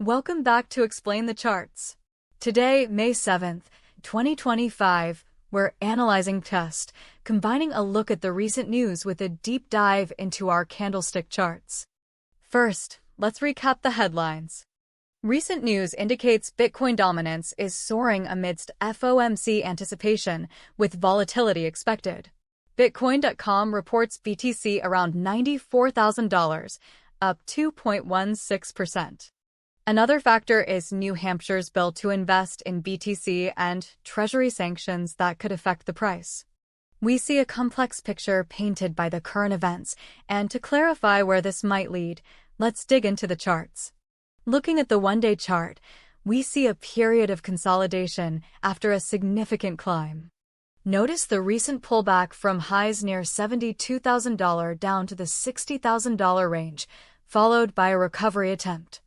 Welcome back to Explain the Charts. Today, May 7th, 2025, we're analyzing test, combining a look at the recent news with a deep dive into our candlestick charts. First, let's recap the headlines. Recent news indicates Bitcoin dominance is soaring amidst FOMC anticipation, with volatility expected. Bitcoin.com reports BTC around $94,000, up 2.16%. Another factor is New Hampshire's bill to invest in BTC and Treasury sanctions that could affect the price. We see a complex picture painted by the current events, and to clarify where this might lead, let's dig into the charts. Looking at the one-day chart, we see a period of consolidation after a significant climb. Notice the recent pullback from highs near $72,000 down to the $60,000 range, followed by a recovery attempt.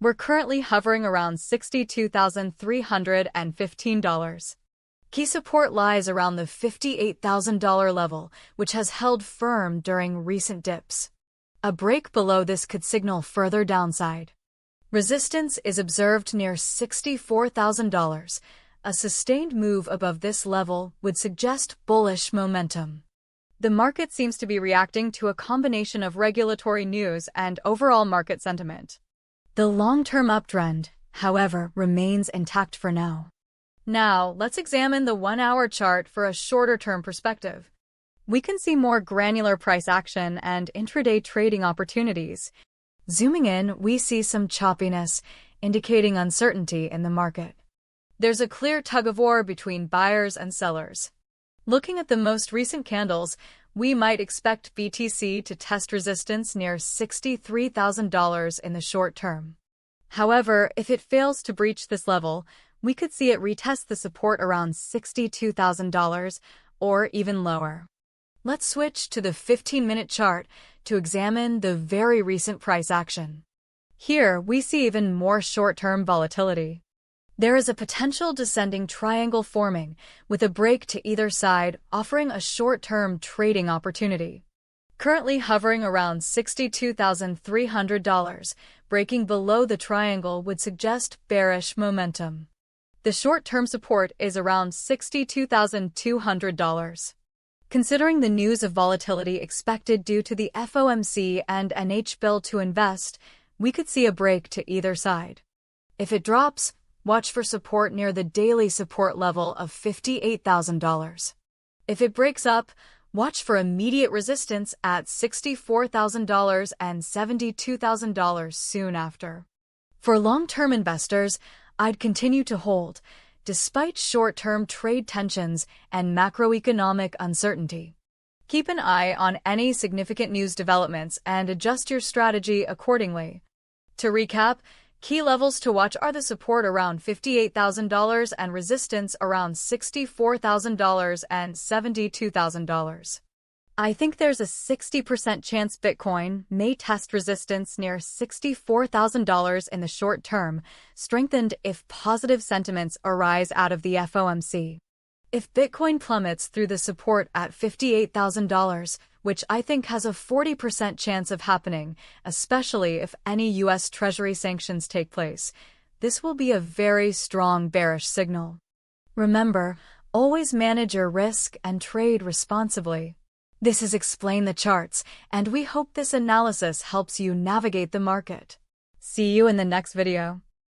We're currently hovering around $62,315. Key support lies around the $58,000 level, which has held firm during recent dips. A break below this could signal further downside. Resistance is observed near $64,000. A sustained move above this level would suggest bullish momentum. The market seems to be reacting to a combination of regulatory news and overall market sentiment. The long-term uptrend, however, remains intact for now. Now, let's examine the one-hour chart for a shorter-term perspective. We can see more granular price action and intraday trading opportunities. Zooming in, we see some choppiness, indicating uncertainty in the market. There's a clear tug-of-war between buyers and sellers. Looking at the most recent candles, we might expect BTC to test resistance near $63,000 in the short term. However, if it fails to breach this level, we could see it retest the support around $62,000 or even lower. Let's switch to the 15-minute chart to examine the very recent price action. Here, we see even more short-term volatility. There is a potential descending triangle forming, with a break to either side offering a short-term trading opportunity. Currently hovering around $62,300, breaking below the triangle would suggest bearish momentum. The short-term support is around $62,200. Considering the news of volatility expected due to the FOMC and NH bill to invest, we could see a break to either side. If it drops, watch for support near the daily support level of $58,000. If it breaks up, watch for immediate resistance at $64,000 and $72,000 soon after. For long-term investors, I'd continue to hold, despite short-term trade tensions and macroeconomic uncertainty. Keep an eye on any significant news developments and adjust your strategy accordingly. To recap, key levels to watch are the support around $58,000 and resistance around $64,000 and $72,000. I think there's a 60% chance Bitcoin may test resistance near $64,000 in the short term, strengthened if positive sentiments arise out of the FOMC. If Bitcoin plummets through the support at $58,000, which I think has a 40% chance of happening, especially if any U.S. Treasury sanctions take place, this will be a very strong bearish signal. Remember, always manage your risk and trade responsibly. This is Explain the Charts, and we hope this analysis helps you navigate the market. See you in the next video.